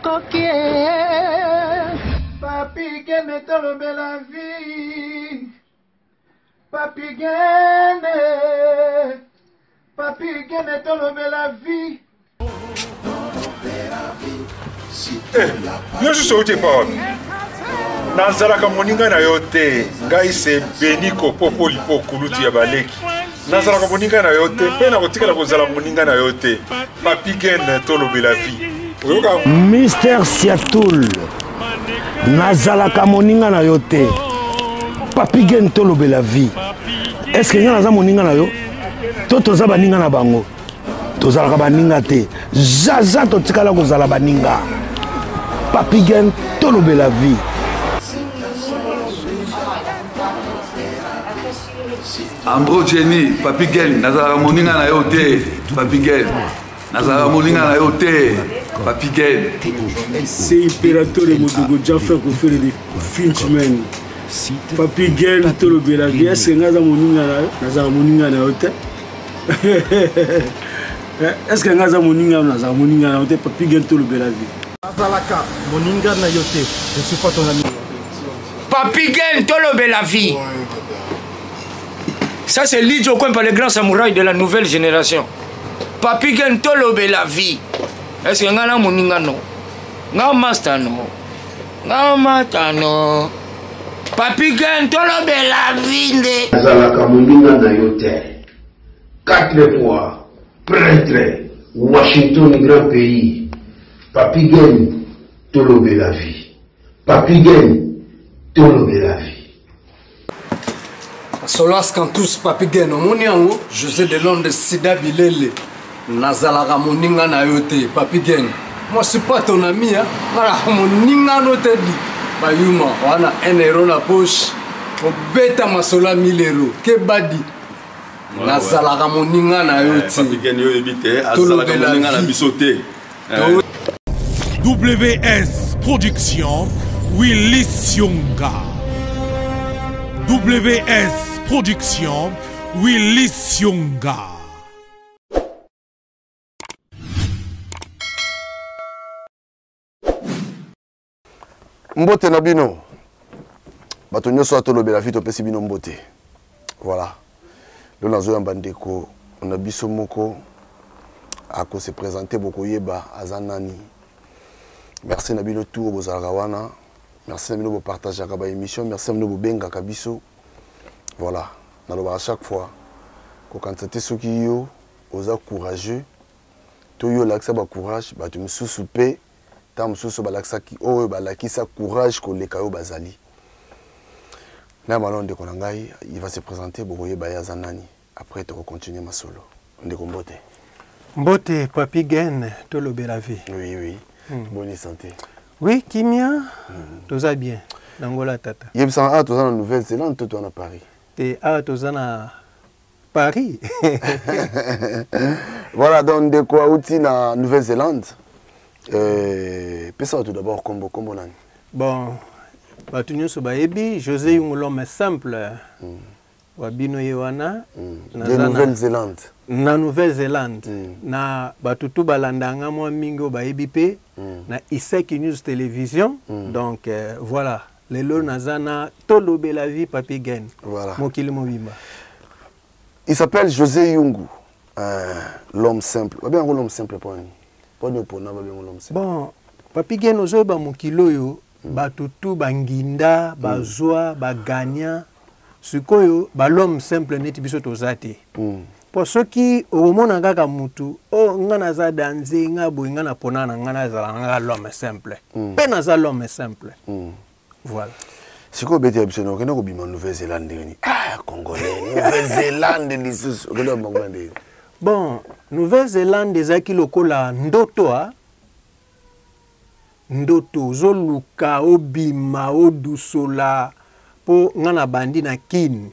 Papi Gene tolobe la vie. Papi Gene. Papi Gene tolobe la vie. Yo suis sauté pas. Nazalaka moninga na yote. Ngai se beniko popo lipo kuluti ya baleki. Nazalaka moninga na yote. Pena kotika la kozala moninga na yote. Papi Gene tolobe la vie. Mister Siatoul. Nazalaka moninga na yote. Papi Gene tolobe la vie. Est-ce que naza moninga na yo? Toto za baninga na bango. Tozalaka baninga te. Jaja totikala kozala baninga. Papi Gene tolobe la vie. Ambro Jenny, Papi Gene, nazalaka moninga na yo te. Papi Gene. Nazalaka moninga na yo te. Papi Gene. C'est impérateur de Modogo Jaffa qui fait des Finchman. Papi Gene tolobe la vie. Est-ce que naza moninga na yo te? Est-ce que naza moninga na yo te? Papi Gene tolobe la vie. Nazalaka moninga na yo te. Je suis pas ton ami. Papi Gene tolobe la vie. Ça c'est Lidjo Kwempa, le grand samouraï de la nouvelle génération. Papi Gene tolobe la vie. Est-ce que ngana moninga no? Nga master no. Nga mata no. Papi Gene tolobe la vie nde. Nazalaka moninga na yo te. 4 fois prêtre Washington grand pays. Papi Gene tolobe la vie. Papi Gene tolobe la vie. Solas Kantous Papi Gene Omoniango, José de Londres Sida Bilele. Nazalaka moninga na yo te. Papi Gene. Moi je suis pas ton ami hein. Mara moninga no te di. Bayuma wana 1 euro na poche. Obeta masola 1000 euros. Ke badi. Nazalaka moninga na yo te. Papi Gene yo ebite, azalaka moninga na bisote. WS Production, Willy Sionga. WS Production, Willy Sionga. Mbote na bino. Bato nyoso atolobe la vie topesi bino mbote. Voilà. Le nazo ya bandeko, on a biso moko ako se présenter boko yeba azanani. Merci na bino tour bozalaka wana. Merci na bino bo partager ka ba émission, merci na bino bo benga ka biso. Voilà. Na loba à chaque fois ko kantate soki yo oza courageux. To yo laksa ba courage, ba tu mususu pe tam mususu ba laksa ki o ba lakisa courage ko leka yo bazali. Na malonde ko ngai, il va se présenter boko yeba yazanani. Après tu continuer ma solo. Ndeko mbote. Mbote Papi Gene tolobe la vie. Oui oui. Bonne santé. Oui, Kimia, tout va bien. D'Angola tata. Yebsan a tous en Nouvelle-Zélande, tout en Paris. Et a tous en Paris. Voilà, donc de quoi outil na Nouvelle-Zélande. Pesa tout d'abord combo nan. Bon, batunyo so baebi, José l'homme simple. Wabino yewana de Nouvelle-Zélande. Na Nouvelle-Zélande na batutu balandanga mwa mingo baebi pe na Iseki News Télévision. Donc voilà, lelo nazana tolobe la vie Papi Gene. Voilà. Mokili mobimba. Il s'appelle José Yungu. L'homme simple. Bien l'homme simple pour nous. Pas nous pour nous l'homme simple. Bon, Papi Gene ozoba mokilo yo batutu banginda, bazwa, baganya. Sukoyo l'homme simple neti biso tozate. Pour ceux qui au moment ngaka mutu o ngana za danze ngabo ngana ponana ngana za l'homme simple. Pena za l'homme simple. Voilà. Siko beti abiseno kena ko bima Nouvelle-Zélande ni. Ah congolais, Nouvelle-Zélande lisusu kena mongande. Bon, Nouvelle-Zélande ezaki lokola ndoto a ndoto zoluka obima odusola po ngana bandi na kin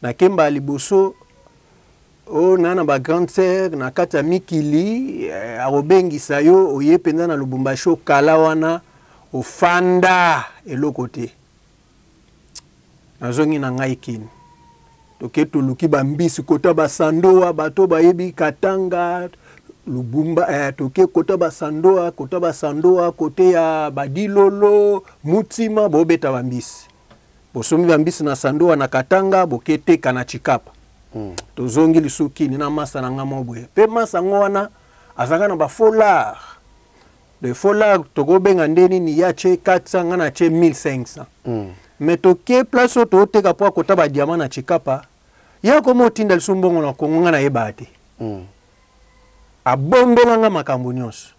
na kemba liboso o nana ba grande sœur na kata mikili arobengisa yo oye penza na Lubumbashi kala wana ofanda eloko te nazongi na ngai kin toke toluki bambisi kota basandoa bato bayebi katanga Lubumba toke kota basandoa kote ya badilolo mutima bobeta bambisi bosomi bambisi na sandoa na katanga bokete kana chikapa tozongi lisukini na masa na ngamo boye pe masa ngwana azaka na ba folar de folar tokobenga ndeni ni ya che 400 ngana che 1500 mais toke place to teka po kota ba diamant na chikapa ya komo tinda lisumbongo na kongo na yebate abombelanga makambo nyonso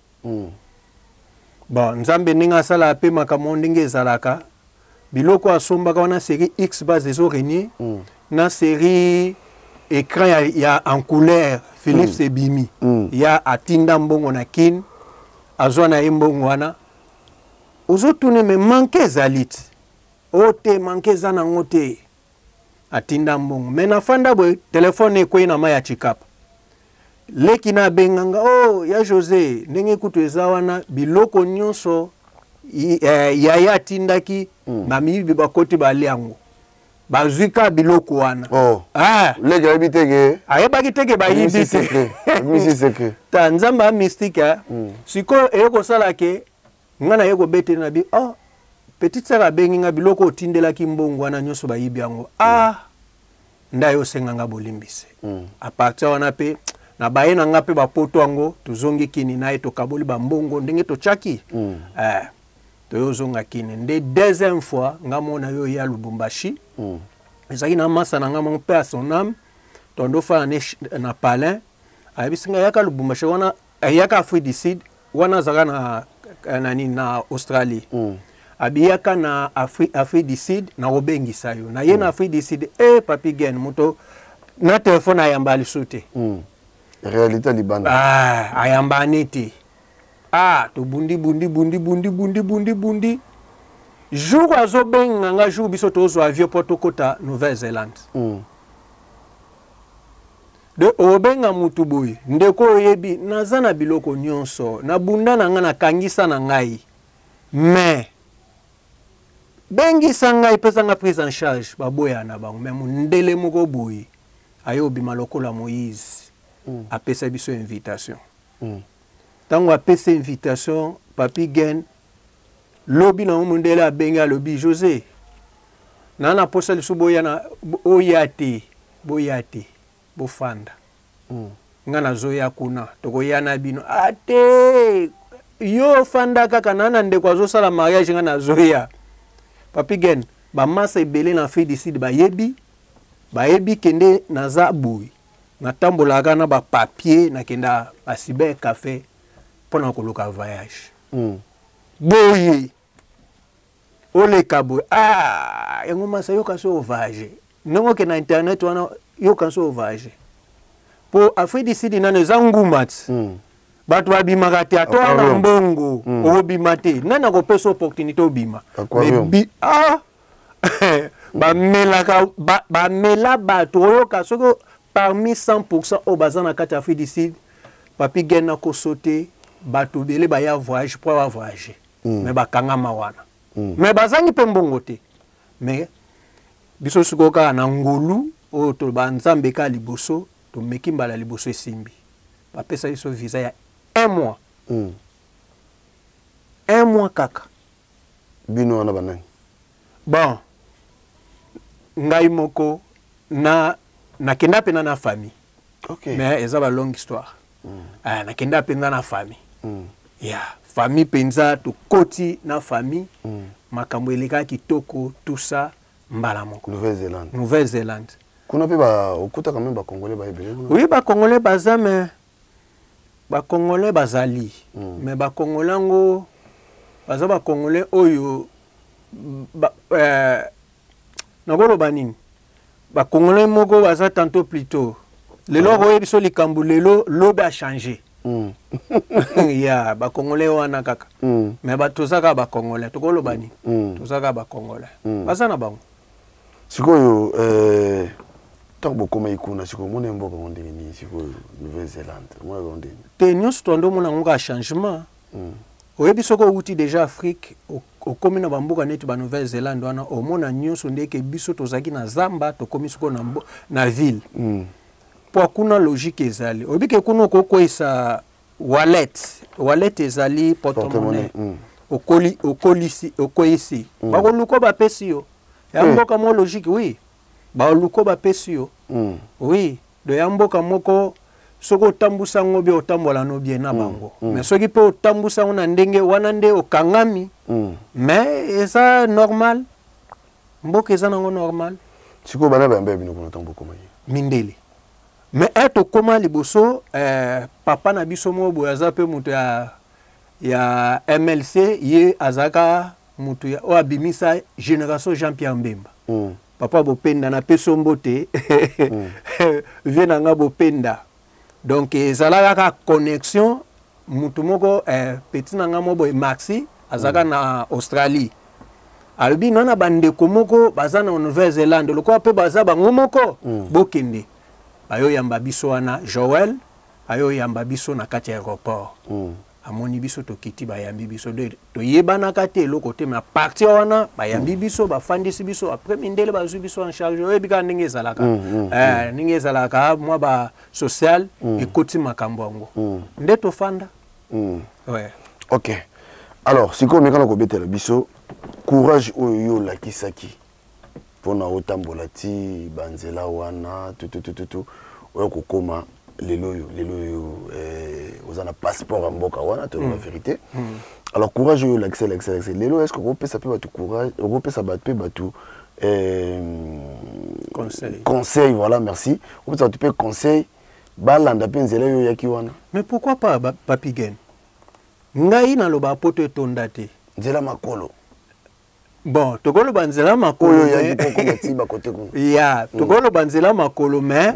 bon nzambe ninga sala pe makambo ndenge ezalaka biloko asombaka wana série X base ezo régner na série écran ya en couleur Philippe Sebimi ya atinda mbongo na kin azwa na mbongo wana ozo tourner me manque ezalite ote manque zana ngote atinda mbongo me na fanda boy téléphone ekwe na maya chikapa leki na benganga ya José ndenge kutu ezawana biloko nyonso ya tindaki mamibi bakoti baliango bazwika biloko wana leki ayebiteke ayebakiteke bayibite ta nzamba mystique siko eyoko salake ngana yeko bete na bi petite sœur abenginga biloko otindelaki mbongo wana nyonso bayibi yango ndayo senganga bolimbise a partir wana pe na baena nga pe bapoto yango tozongi kini na eto kaboli ba mbongo ndenge to chaki toyozonga kini nde deuxième fois nga mona yo ya Lubumbashi ezaki na masa na nga mon père son âme tondo fa na palin abisinga yaka Lubumbashi wana yaka Afrique du Sud wana zaka na Australie abiyaka na Afrique du Sud na obengisa yo na ye na Afrique du Sud papi gen moto na telefone ayamba lisute réalité libanda ayamba neti to bundi jour azo benga nga jour biso tozo avion poto kota Nouvelle-Zélande de obenga mutu boy ndeko yebi nazana biloko nyonso na bunda na nga na kangisa na ngai mais bengi sanga pesa nga prise en charge baboya na bango même ndele moko boy ayobi malokola Moïse apesa biso invitation tango apesa invitation papi gen lobi na mundele abenga lobi José nana posa liso boya na oyate bofanda ngana zoya kuna tokoya na bino ate yo fanda kaka nana ndeko azosala mariage ngana zoya papi gen ba masa ebele na Afrique du Sud bayebi kende na zaboui na tambolaka na ba papier na kenda asibe café pona koloka voyage boye oleka boye yango masa yo kaso voyage nongo ke na internet wana yo kaso voyage po Afrique du Sud na nezangumat bato babimaka te atona mbongo obima te nana kopesa opportunité obima bamela bato oyoka soko parmi 100% au bazana kati Afrique du Sud papi gena ko sauter bato bele ba ya voyage pour avoir voyager mais bakanga mawana mais bazangi pe mbongo te mais biso sukoka na ngolu o to banzambe ka liboso to meki mbala liboso esimbi bapesa biso visa ya 1 mois 1 mois kaka bino wana banani bon ngai moko na kenda pena na famille mais eza ba longue histoire na kenda pena na famille famille penza to koti na famille makambo eleka kitoko tout ça mbala moko Nouvelle-Zélande kuna pe ba okuta quand même ba congolais ba ebele oui ba congolais baza mais ba congolais bazali mais ba congolais ngo baza ba congolais oyo nagolo banini ba congolais moko baza tantôt plutôt lelo oyo biso likambo lelo lobe a changé ba congolais wana kaka mais ba tozaka ba congolais tokolo bani tozaka ba congolais baza na bango sikoyo tant bokoma ikuna sikoyo mona mboka ngondeni ni sikoyo Nouvelle-Zélande mona ngondeni te nyonso tondo mona ngo changement oyebi soko uti déjà Afrique okomi na bamboka neti ba Nouvelle-Zélande wana omona nyonso ndeke biso tozaki na zamba tokomi soko na ville po kuna logique ezali obike kuna kokwesa wallet ezali porte-monnaie okoyisi bakoluka bapesi yo ya mboka mo logique oui baluka bapesi yo oui do ya mboka moko soki otambusa ngo bie otambola no bien na bango mais soki mpe otambusa ngo na ndenge wana nde okangami mais eza normal mboka eza nango normal sikoyo bana bayambe bino kuna ntango bokoma ye mindele mais eto koma liboso papa na biso mo boye aza mpe moto ya MLC ye azaka moto ya oyo abimisa génération Jean-Pierre Mbemba papa bopenda na peso mbote vie na nga bopenda donc ezalaka ka connexion moto moko petit na nga mo boye Maxi azaka na Australie alobi nana bandeko moko baza na Nouvelle-Zélande lokola mpe baza bango moko bokende bayo yamba biso wana Joël ayo yamba biso na kati ya aéroport amoni biso tokiti bayambi biso toyebanaka te eloko te mais partir wana bayambi biso bafandisi biso après mindele bazwi biso en charge oyebika ndenge ezalaka ndenge ezalaka mwa ba social ekoti makambo yango nde tofanda ouais. Ok, alors sikoyo mekana kobetela biso courage oyo yo olakisaki mpona otambola ti banzela wana tututututu oyo kokoma lelo oyo oza na passeport ya mboka wana to la vérité alors courage oyo olakisa lelo est ce que okopesa mpe bato courage okopesa bato mpe bato conseil voilà merci okopesa bato mpe conseil balanda mpe nzela oyo oyaki wana mais pourquoi pas Papigen ngai naloba poto etonda te nzela makolo bon tokoloba nzela makolo ya tokoloba nzela makolo mais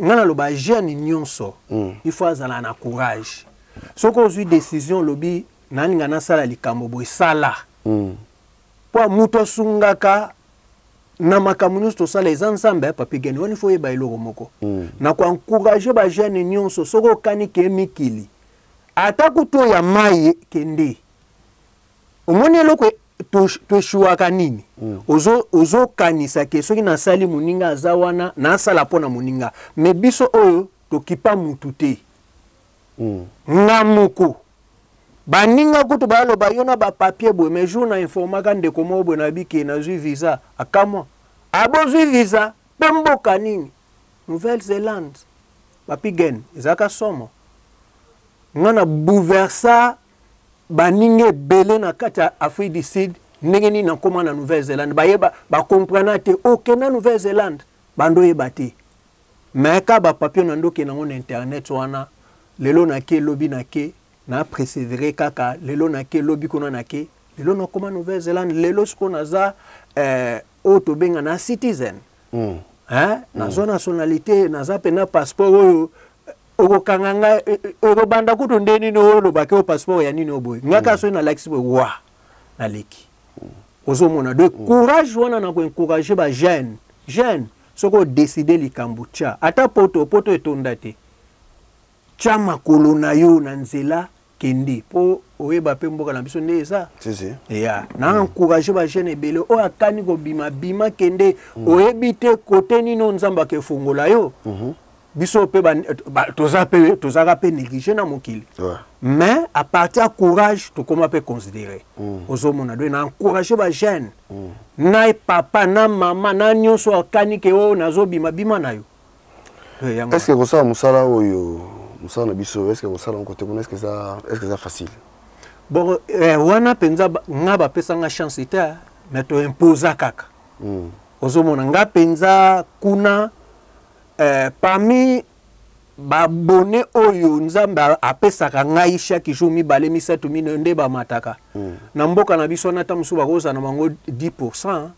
nga naloba jeune nyonso il faut azala na courage soki ozwi décision lobi naninga nasala likambo boye sala po moto asungaka na makambo nyonso tosala eza nzambe Papigen wana ifo oyeba eloko moko na koencourage bajeune nyonso soki okani ke mikili ata kutu ya mai kende omoni eloko toshuwaka nini ozokanisa ke soki nasali moninga aza wana nasala mpo na moninga me biso oyo tokipa mutu te nga moko baninga kutu baloba yo na bapapier boye mais jour na informaka ndeko moko boye nabike nazwi visa akamwa abozwi visa mpe mboka nini Nouvelle-Zélande Papigen ezaka somo nga na bouleversa baninga ebele na kati ya Afrique du Sud ndenge nini nakoma na Nouvelle-Zélande bayeba bakomprena te okenda Nouvelle-Zélande bando yeba te mais ka bapapier na ndoke nango na internet wana lelo nake lobi nake na persévérer kaka lelo nake lobi kuna nake lelo nakoma Nouvelle-Zélande lelo siko naza oyo tobenga na citizen nazo nationalité naza pena passeport oyo okokanga nga okobanda kutu nde nini olobaki o passeport ya nini oboye ngaka so na lakisi boye wa naleki ozomona de courage wana na koencourage ba jeune soko odeside likambo tya ata poto etonda te tya makolo na yo na nzela kende po oyeba mpe mboka na biso nde eza ya na encourage ba jeune ebele oyo akani kobima kende oyebi te kote nini nzambe akefungola yo biso pe tozaka pe négligé na mokili mais à partir courage tokoma pe considérer ozomona do na encourager ba jeune na papa na mama na nyonso akani ke o nazobima bima na yo est-ce que kosala musala oyo musala na biso est-ce que kosala en côté est-ce que ça facile bon wana penza nga bapesa nga chance te mais to imposa kaka ozomona nga penza kuna parmi babone oyo nzambe apesaka ngai chaque jour mibale misatu mine nde bamataka na mboka na biso nata mosusu bakozala na bango 10%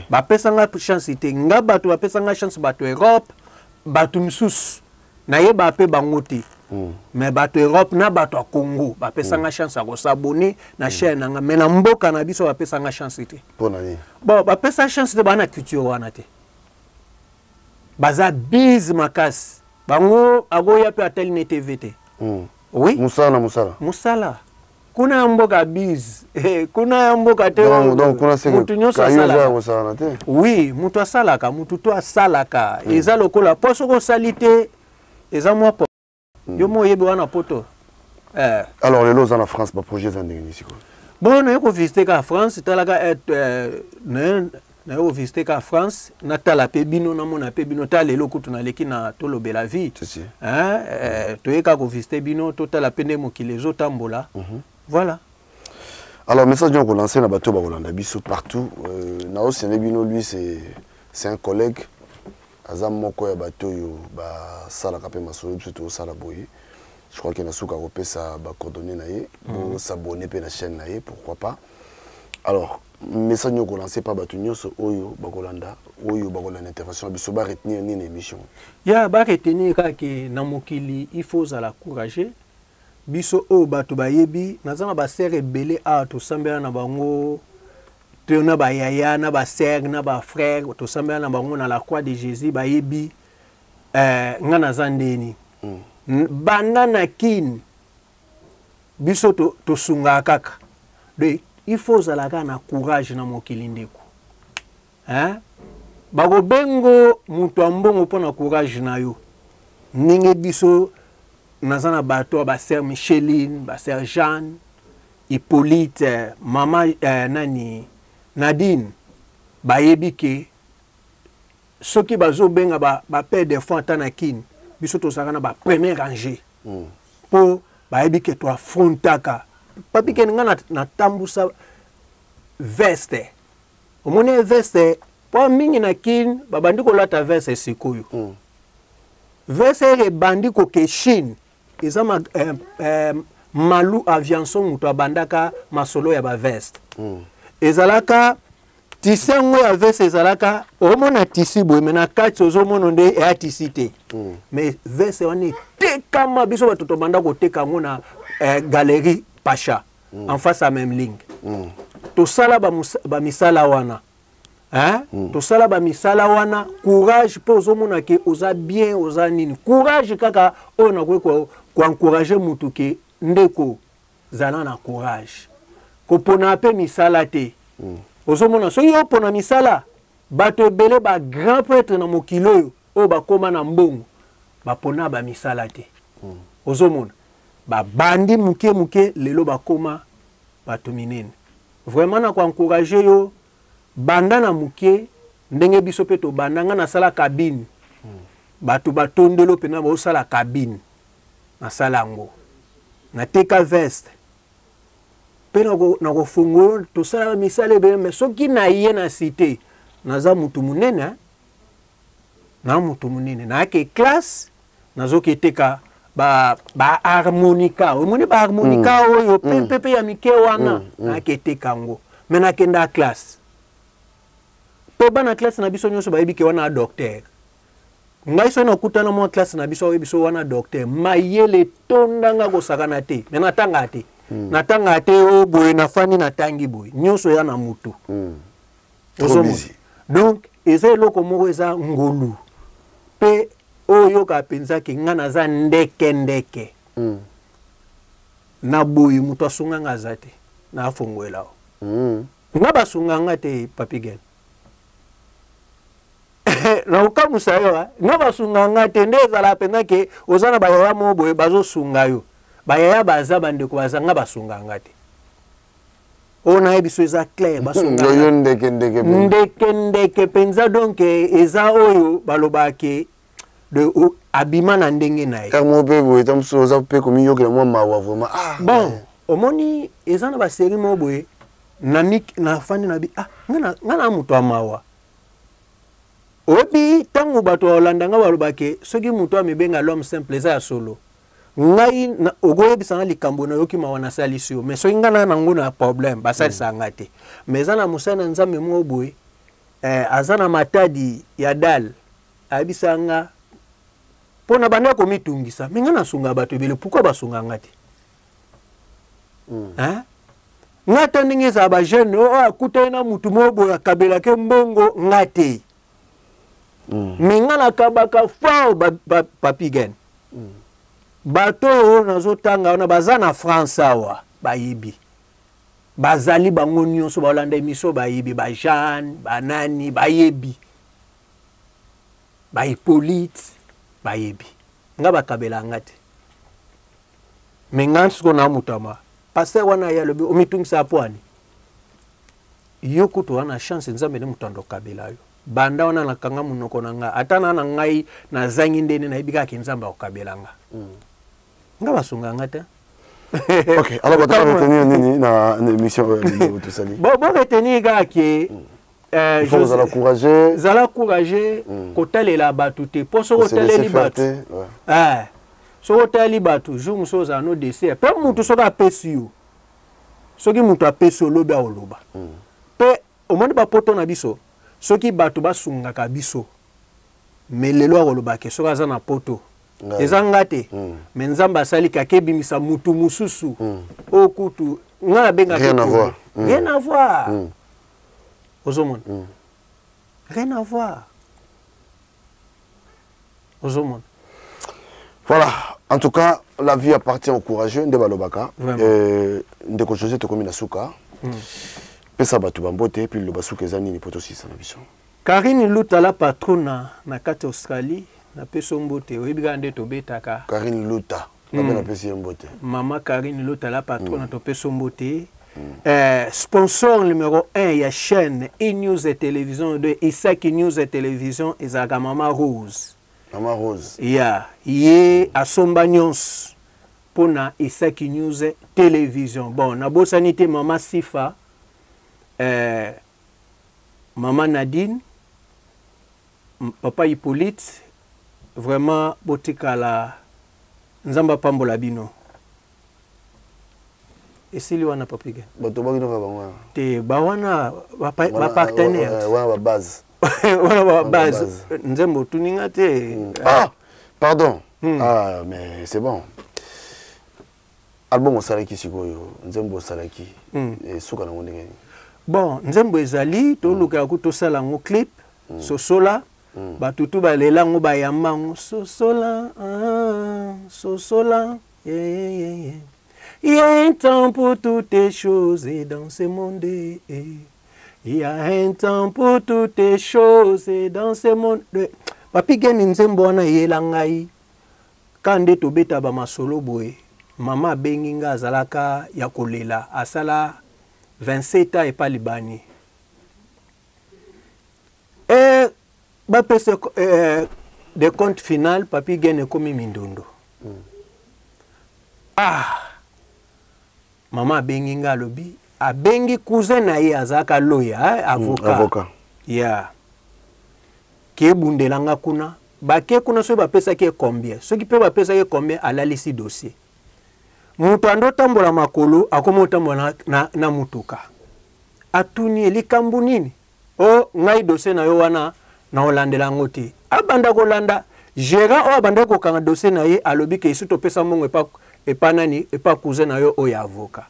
bapesa nga chance te nga bato bapesa nga chance bato Europe bato misusu nayeba mpe bango te mais bato Europe na bato ya Congo bapesa nga chance ya kosabone na chaîne nanga mais na mboka na biso bapesa nga chance te bon bapesa chance te bana culture wana te baza biz makasi bango agoya pe atali ne TV te oui musala kuna mboka biz kuna mboka te donc kuna se mutu nyonso asala te oui mutu asalaka mutu to asalaka eza lokola poso ko salite eza mwa Yo mo yebi wana poto. Alors les lots en France ba projet za ndenge ici quoi. Bon na ko visiter ka France talaka na yo visiter ka France na tala pe bino na mona pe bino tala lelo kutu na leki na tolobela vie. To yeka ko visiter bino to tala pe ndemo ki les autres tambola. Voilà. Alors message qu'on lancer na bateau ba Rolanda biso partout na aussi bino lui c'est un collègue azam moko ya bateau yo ba sala ka pe masolo biso to sala boye. Je crois qu'il y a souka repé ça ba coordonner naé pour s'abonner pe na chaîne naé pourquoi pas. Alors message qu'on lancer pas bateau nyonso oyo ba Rolanda oyo ba Rolanda intervention biso ba retenir ni émission. Ya ba retenir ka ke na mokili il faut za la courager. Biso o bato bayebi nazana ba sere belé a to sambela na bango to na ba yaya na ba sere na ba frère to sambela na bango na la croix de Jésus bayebi ngana zandeni banda na kin biso to sunga kaka de il faut zalaka na courage na mokili ndeko bako bengo mutu ambongo pona courage na yo ninge biso nazana bato ba sœur Micheline ba sœur Jeanne Hippolyte mama nani Nadine bayebi ke soki bazo benga ba père de fond tanakin biso to sakana ba premier rangée po bayebi ke to affrontaka papi ke nga na tambusa veste omone veste po mingi na kin babandi ko lata veste sikoyo veste re bandi ko ke Chine ils ont malu avianson muto abandaka masolo ya ba veste ezalaka tisengo ya veste ezalaka omona tisi boye mena kati ozomona nde ya tisite mais veste wana tekama biso bato to banda ko teka ngona galerie Pacha en face à même ligne to sala ba misala wana to sala ba misala wana courage po ozomona ke oza bien oza nini courage kaka ona ko encourager mutu ke ndeko zala na courage ko pona pe misala te ozomona so yo pona misala bato bele ba grand prêtre na mokilo o ba koma na mbongo ba pona ba misala te ozomona ba bandi muke lelo ba koma bato minene vraiment na ko encourager yo banda na muke ndenge biso pe to bandanga na sala cabine bato batondelo pe na ba sala cabine na salango na teka veste pe na ko fungo to sala misale be mais soki na ye na cité naza mutu munene na mutu munene na ke classe nazo ke teka ba harmonica omoni ba harmonica oyo pepe ya mike wana na ke teka ngo mais na kenda classe pe bana classe na biso nyonso ba yebi ke wana docteur ngai so na kutana mo classe na biso biso wana docteur mayele tondanga ko sakana te mais natanga te natanga te o boye na fani na tangi boye nyonso ya na mutu donc eza eloko moko eza ngolu pe oyo ka penza ke ngana za ndeke na boye mutu asunga ngazate na afongwela nga basunga te papigen na ukamusa yo nga basunga te ndeza la penza ke ozana bayaya mo boye bazo sunga yo bayaya baza bandeko bazanga basunga te ona ebiso eza clair basunga yo ndeke penza donc eza oyo balobake de abima na ndenge na ye kamo pe boye tamso oza pe komi yo ke mo mawa vraiment bon omoni eza na ba série mo boye na fandi na bi ngana muto amawa obi tangu bato Holanda nga balobake soki muto amebenga l'homme simple eza ya solo ngai ogoyebisa na likambo na yoki mawana salisio mais soki ngana nango na problème basalisa nga te mais eza na mosana nzambe mo boye aza na matadi ya dal ayebisa nga pona banda komitungisa mais nga nasunga bato ebele pourquoi basunga nga te nga ta ndenge eza ba jeune akutani na mutu mo boye akabelake mbongo nga te mais nga nakabaka fort papigen bato nazotanga wana baza na France awa bayibi bazali bango nyonso baolanda emiso bayibi ba Jeanne banani bayebi ba Hippolyte bayebi nga bakabela nga te mengan siko na mutama pasteur wana ya lobi omitungisa apwani yoku to wana chance nzambe ne mutando kabela yo banda wana nakanga munoko nanga atana na ngai na zangi ndene na ibika kinzamba okabelanga nga basunga ngata. OK, alors on va retenir nini na émission tout ça. Bon retenir ga ke il faut zala courager kotalela batu te poso kotalela batu so kotalela batu jour musoza no décès pe mutu soka apesi yo soki mutu apesi olobi oloba pe omoni ba poto na biso soki batu basungaka biso mais lelo oloba ke soka za na poto ezanga te mais nzamba asali kakebimisa mutu mususu okutu nga benga rien à voir aux hommes. Rien à voir. Aux hommes. Voilà. En tout cas, la vie appartient aux courageux. Ndebalobaka. Ndeko José te komina suka. Pesa batu bambote puis le basuka ezani ni poto 6 na biso. Karine Luta la patrona na kati Australie na peso mbote oyebika nde tobetaka. Karine Luta. Na pesi mbote. Mama Karine Luta la patrona to peso mbote. Sponsor numéro 1 il y a chaîne e-news et télévision de Isaki News et télévision et Zaga Mama Rose. Mama Rose. Yeah, yé à Sombanyons pour na Isaki News et télévision. Bon, na bosanité Mama Sifa, Mama Nadine, Papa Hippolyte, vraiment botika la Nzamba Pambola Bino. Et si lui on a pas pigé. Te bawana ba partenaire. Wana ba base. Wana ba base. Nzembo tuninga te. Ah, pardon. Ah mais c'est bon. Album osalaki sikoyo, Nzembo osalaki. Et suka na ngoni. Bon, Nzembo ezali to luka ku to sala ngo clip sosola. Ba tutu ba lelango ba yamango sosola. Sosola. Yeah. Il y a un temps pour toutes les choses dans ce monde. Il y a un temps pour toutes les choses dans ce monde. Papi gen nzembo na yelangai. Kande to beta ba masolo boy. Mama benginga azalaka ya kolela. Asala 27 ans et pas libani. Et ba pese de compte final papi gen komi mindondo. Mama benginga lobi a bengi cousin na ye azaka loya avocat. Yeah. Ke bundelanga kuna ba ke kuna so ba pesa ke combien. So ki pe ba pesa ke combien ala lisi dossier. Mutu ando tambola makolo akomo tambola na mutuka. Atuni elikambu nini? O ngai dossier na yo wana na olandela ngoti. Abanda kolanda gérant o abanda ko kanga dossier na ye alobi ke isuto pesa mongo epa nani epa cousin na yo oya avocat.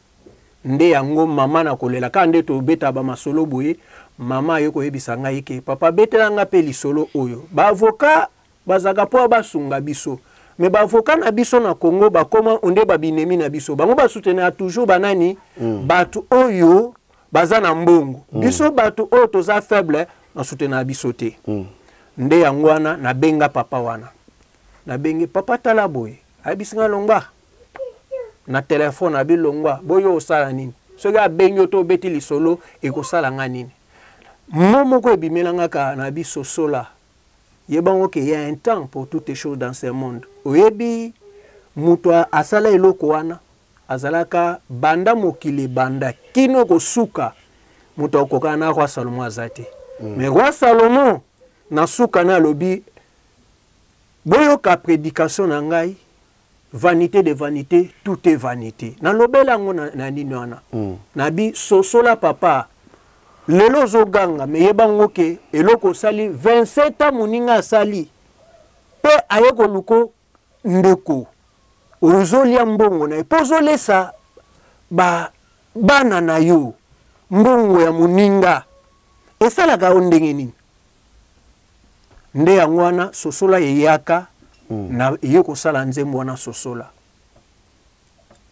Nde yango mama na kolela kande to beta ba masolo boye mama yo ko yebisa ngai ke papa betela nga pe lisolo oyo ba avocat bazaka po basunga biso mais ba avocat na biso na Congo ba koma onde ba binemi na biso bango ba soutenir toujours banani batu oyo baza na mbongo biso batu oyo toza faible na soutenir biso te nde yango wana na benga papa wana na bengi papa tala boye abisinga longba na téléphone abi longwa boyo osala nini soki abengi to beti lisolo ekosala nga nini momo ko ebimelanga ka na biso sola yebango ke y a un temps pour toutes les choses dans ce monde oyebi muto asala eloko wana azalaka banda mokili banda kino kosuka muto okoka na roi Salomon azate mais roi Salomon na suka na lobi boyo ka prédication na ngai vanité de vanité, tout est vanité. Na lobela ngo na ninwana. Nabi sosola papa. Lelo zoganga me yebango ke eloko sali 27 ans muninga sali. Pe ayeko luko ndeko. Ozolia mbongo na epozolesa ba bana na yo. Mbongo ya muninga. Esala ga ondenge nini. Nde yangwana sosola yeyaka. Na yeko sala nzembo wana sosola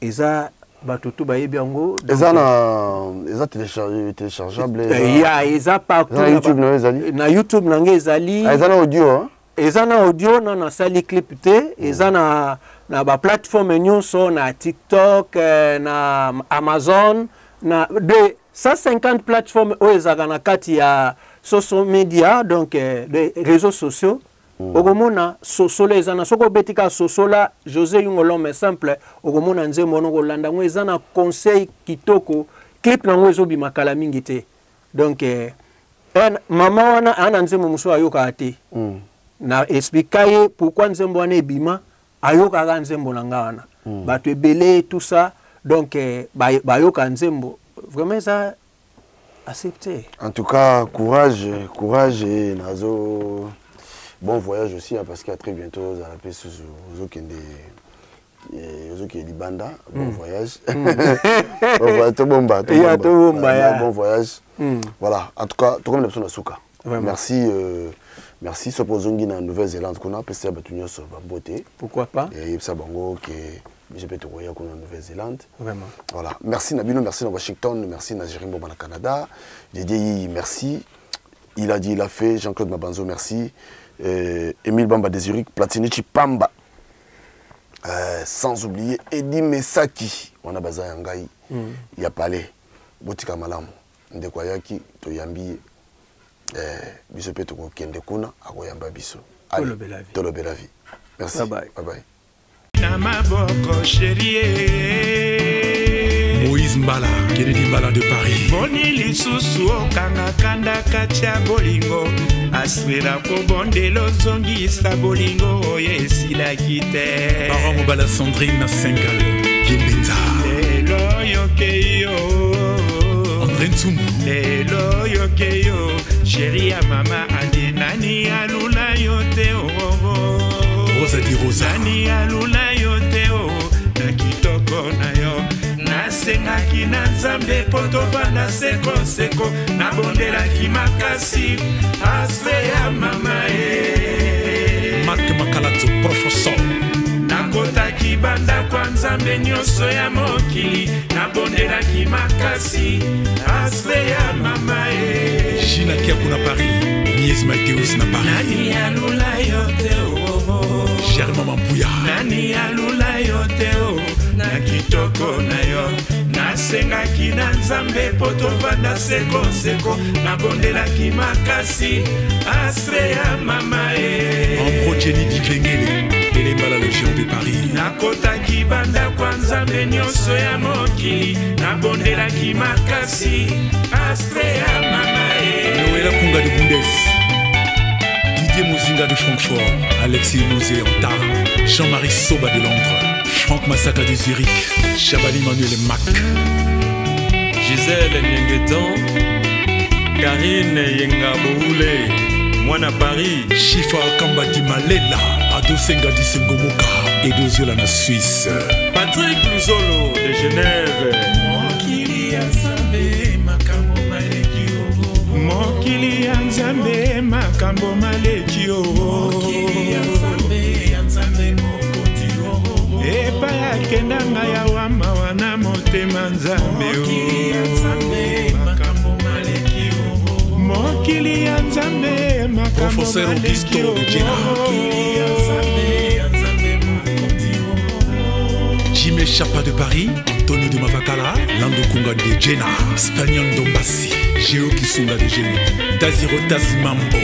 eza batutu bayebi yango eza téléchargeable ya eza partout na YouTube na ezali na YouTube nange ezali eza na audio ezana audio na sali clip te ezana na ba plateforme nyonso na TikTok na Amazon na de 150 plateformes oyo ezaka na kati ya social media donc des réseaux sociaux okomona sosola ezana soko betika sosola José Yungolome simple okomona nzembo no kolanda ngo ezana conseil kitoko clip nango ezobima kala mingi te donc mama wana ana nzembo muso ayoka ate na expliquer pourquoi nzembo wana ebima ayoka ga nzembo nanga wana bato ebele tout ça donc bayoka nzembo vraiment ça accepté. En tout cas courage et nazo bon voyage aussi hein, parce qu'à très bientôt à la paix sous qui est Libanda bon voyage bon voyage voilà en tout cas tout comme l'option Asuka merci Sopozongi na Nouvelle-Zélande qu'on a passé à Batunyo sur beauté pourquoi pas et ça bango que je peux te voir qu'on en Nouvelle-Zélande vraiment voilà merci Nabino merci na Washington merci na Jérémy Boba na Canada Didier merci il a dit il a fait Jean-Claude Mabanzo merci Émile Bamba des Zurich Platini Chipamba sans oublier Eddie Mesaki on a bazar yangai il y a palais botika malamu ndekwayaki toyambi biso pe to kende kuna akoyamba biso tolobe la vie merci bye bye Moïse Mbala, Kennedy Mbala de Paris. Boni lisusu okanga kanda katia bolingo aswera ko bondelo zongi sa bolingo oyesila kite. Baron Mbala Sandrine na Sengal, Kimbenza. Lelo yokeyo. André Ntsumbu. Lelo yokeyo. Chérie ya mama ande nani alula yote oh. Rosa di Rosa. Nani alula yote oh. Na kitoko na yo. Nasengaki na nzambe poto bana seko na bondelaki makasi asfe ya mama Marc Makalato professeur nakotaki banda kwa nzambe nyonso ya mokili na bondelaki makasi asfe ya mama Gina Kiaku na Paris Nies Mateus na Paris nani alula yote oh Germain Mampuya nani alula yote oh na kitoko na yo nasengaki na nzambe poto banda seko na bondelaki makasi asre ya mama Ambro Jenny Dikengele Elembala Légion de Paris nakotaki banda kwa nzambe nyonso ya mokili na bondelaki makasi asre ya mama Noëlla Kunga de Bundes Didier Mozinga de Francfort Alexis Mosé Anta Jean-Marie Soba de Londres Franck Massaka de Zurich, Chabani Manuel Mac, Gisèle Nyengetan, Karine Yengaboule, Mwana Paris, Chifa Kambati Malela, Ado Senga di Sengomoka, Edo Zola na Suisse, Patrick Luzolo de Genève, Mokili ya Nzambe makambo maleki Mokili ya Nzambe makambo maleki Mokili ya Nzambe epa yakenda ngai awama wana motema nzambe mokili ya nzambe Professeur Augusto de Jena Jimé Chapa de Paris Antonio de Mavakala Lando Kunga de Jena Spagnon Dombassi Géo Kisunga de Géo Dazirotas Mambo